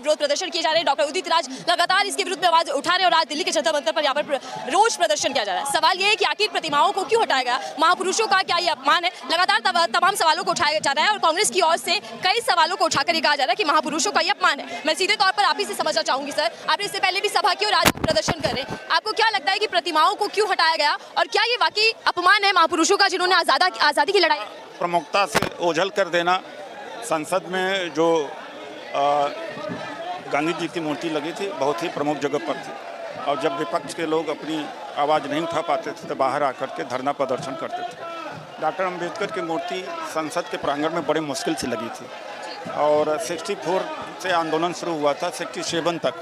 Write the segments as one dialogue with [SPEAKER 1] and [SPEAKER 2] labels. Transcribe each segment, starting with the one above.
[SPEAKER 1] विरोध प्रदर्शन किए जा रहे हैं। डॉक्टर उदित राज लगातार इसके विरुद्ध में आवाज उठा रहे हैं और आज दिल्ली के जंतर मंतर पर यहाँ पर रोष प्रदर्शन किया जा रहा है। सवाल ये है कि आखिर प्रतिमाओं को क्यों हटाया गया, महापुरुषों का क्या ये अपमान है? लगातार तमाम सवालों को उठाया जा रहा है और कांग्रेस की ओर से कई सवालों को उठाकर ये कहा जा रहा है कि महापुरुषों का ये अपमान है। मैं सीधे तौर पर आप ही से समझना चाहूंगी सर, आपने इससे पहले भी सभा की और आज प्रदर्शन कर रहे हैं, आपको क्या लगता है कि प्रतिमाओं को क्यों हटाया गया और क्या ये वाकई अपमान है महापुरुषों का जिन्होंने आज़ादी की लड़ाई
[SPEAKER 2] प्रमुखता से ओझल कर देना? संसद में जो गांधी जी की मूर्ति लगी थी बहुत ही प्रमुख जगह पर थी और जब विपक्ष के लोग अपनी आवाज़ नहीं उठा पाते थे तो बाहर आकर के धरना प्रदर्शन करते थे। डॉक्टर अम्बेडकर की मूर्ति संसद के प्रांगण में बड़े मुश्किल से लगी थी और 64 से आंदोलन शुरू हुआ था, 67 तक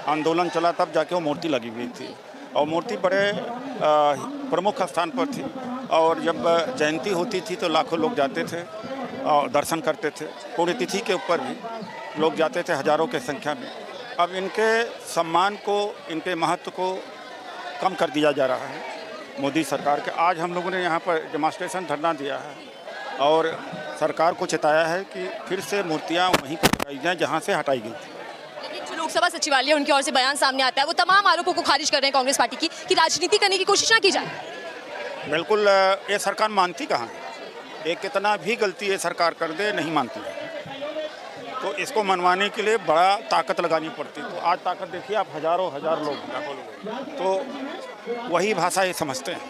[SPEAKER 2] आंदोलन चला तब जाके वो मूर्ति लगी हुई थी और मूर्ति बड़े प्रमुख स्थान पर थी और जब जयंती होती थी तो लाखों लोग जाते थे और दर्शन करते थे। पुण्यतिथि के ऊपर भी लोग जाते थे हजारों की संख्या में। अब इनके सम्मान को, इनके महत्व को कम कर दिया जा रहा है मोदी सरकार के। आज हम लोगों ने यहाँ पर डेमोन्स्ट्रेशन धरना दिया है और सरकार को चेताया है कि फिर से मूर्तियाँ वहीं पर लगाई जाएँ जहाँ से हटाई गई थी।
[SPEAKER 1] जो लोकसभा सचिवालय उनकी ओर से बयान सामने आता है वो तमाम आरोपों को खारिज कर रहे हैं कांग्रेस पार्टी की कि राजनीति करने की कोशिश ना की जाए।
[SPEAKER 2] बिल्कुल, ये सरकार मानती कहाँ है? ये कितना भी गलती ये सरकार कर दे नहीं मानती है, तो इसको मनवाने के लिए बड़ा ताकत लगानी पड़ती है। तो आज ताकत देखिए आप, हजार लोग, तो वही भाषा ये समझते हैं।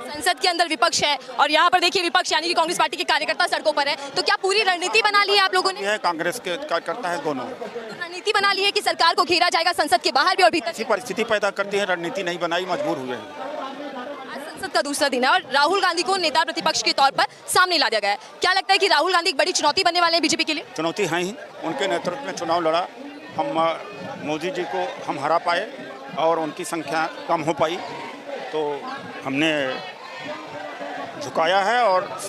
[SPEAKER 1] संसद के अंदर विपक्ष है और यहाँ पर देखिए विपक्ष यानी कि कांग्रेस पार्टी के कार्यकर्ता सड़कों पर है, तो क्या पूरी रणनीति बना ली है आप लोगों ने?
[SPEAKER 2] यह कांग्रेस के कार्यकर्ता है दोनों।
[SPEAKER 1] रणनीति बना ली है कि सरकार को घेरा जाएगा संसद के बाहर भी और भीतर?
[SPEAKER 2] ऐसी परिस्थिति पैदा करती है, रणनीति नहीं बनाई, मजबूर हुए हैं।
[SPEAKER 1] संसद का दूसरा दिन है और राहुल गांधी को नेता प्रतिपक्ष के तौर पर सामने ला दिया गया है। क्या लगता है कि राहुल गांधी एक बड़ी चुनौती बनने वाले हैं बीजेपी के लिए?
[SPEAKER 2] चुनौती है ही, उनके नेतृत्व में चुनाव लड़ा, हम मोदी जी को हम हरा पाए और उनकी संख्या कम हो पाई, तो हमने झुकाया है और इस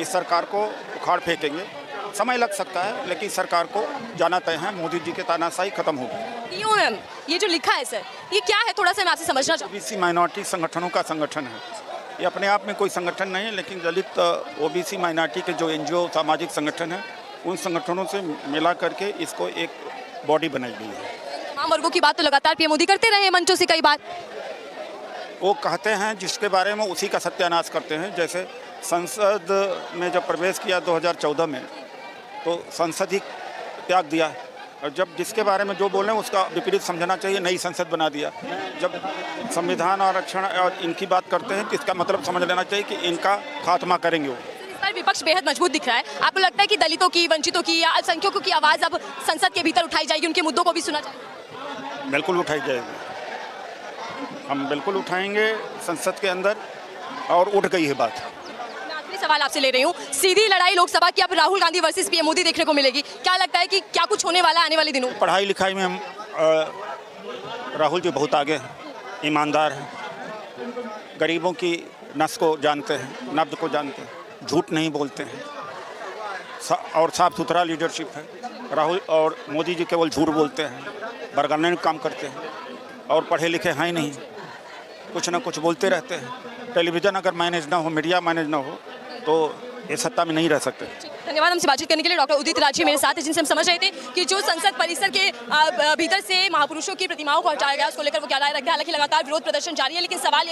[SPEAKER 2] सरकार को उखाड़ फेंकेंगे। समय लग सकता है लेकिन सरकार को जाना तय है, मोदी जी के तानाशाही खत्म होगी।
[SPEAKER 1] टीओएम ये जो लिखा है सर, ये क्या है? थोड़ा सा मैं आपसे समझना चाहूँ।
[SPEAKER 2] ओबीसी माइनॉरिटी संगठनों का संगठन है, ये अपने आप में कोई संगठन नहीं है, लेकिन दलित ओबीसी माइनॉरिटी के जो एनजीओ सामाजिक संगठन है उन संगठनों से मिला करके इसको एक बॉडी बनाई गई है।
[SPEAKER 1] तमाम वर्गों की बात तो लगातार पीएम मोदी करते रहे मंचों से कई बार।
[SPEAKER 2] वो कहते हैं जिसके बारे में उसी का सत्यानाश करते हैं। जैसे संसद में जब प्रवेश किया 2014 में तो संसद ही त्याग दिया और जब जिसके बारे में जो बोल रहे हैं उसका विपरीत समझना चाहिए, नई संसद बना दिया। जब संविधान आरक्षण और इनकी बात करते हैं तो इसका मतलब समझ लेना चाहिए कि इनका खात्मा करेंगे वो।
[SPEAKER 1] इस बार विपक्ष बेहद मजबूत दिख रहा है। आपको लगता है कि दलितों की, वंचितों की या अल्पसंख्यकों की आवाज़ अब संसद के भीतर उठाई जाएगी, उनके मुद्दों को भी सुना जाएगा?
[SPEAKER 2] बिल्कुल उठाई जाएगी, हम बिल्कुल उठाएंगे संसद के अंदर और उठ गई है बात।
[SPEAKER 1] आखिरी सवाल आपसे ले रही हूँ, सीधी लड़ाई लोकसभा की अब राहुल गांधी वर्सेस पीएम मोदी देखने को मिलेगी। क्या लगता है कि क्या कुछ होने वाला है आने वाले दिनों?
[SPEAKER 2] पढ़ाई लिखाई में हम राहुल जी बहुत आगे हैं, ईमानदार हैं, गरीबों की नस को जानते हैं, नब्ज को जानते हैं, झूठ नहीं बोलते हैं और साफ सुथरा लीडरशिप है। राहुल और मोदी जी केवल झूठ बोलते हैं, बरगलाने का काम करते हैं और पढ़े लिखे हैं ही नहीं, कुछ ना कुछ बोलते रहते हैं। टेलीविज़न अगर मैनेज ना हो, मीडिया मैनेज ना हो तो ये सत्ता में नहीं रह सकते।
[SPEAKER 1] धन्यवाद हमसे बातचीत करने के लिए। डॉक्टर उदित राज मेरे साथ हैं जिनसे हम समझ रहे थे कि जो संसद परिसर के भीतर से महापुरुषों की प्रतिमाओं को हटाया गया उसको लेकर वो क्या राय रखते हैं। हालांकि लगातार विरोध प्रदर्शन जारी है, लेकिन सवाल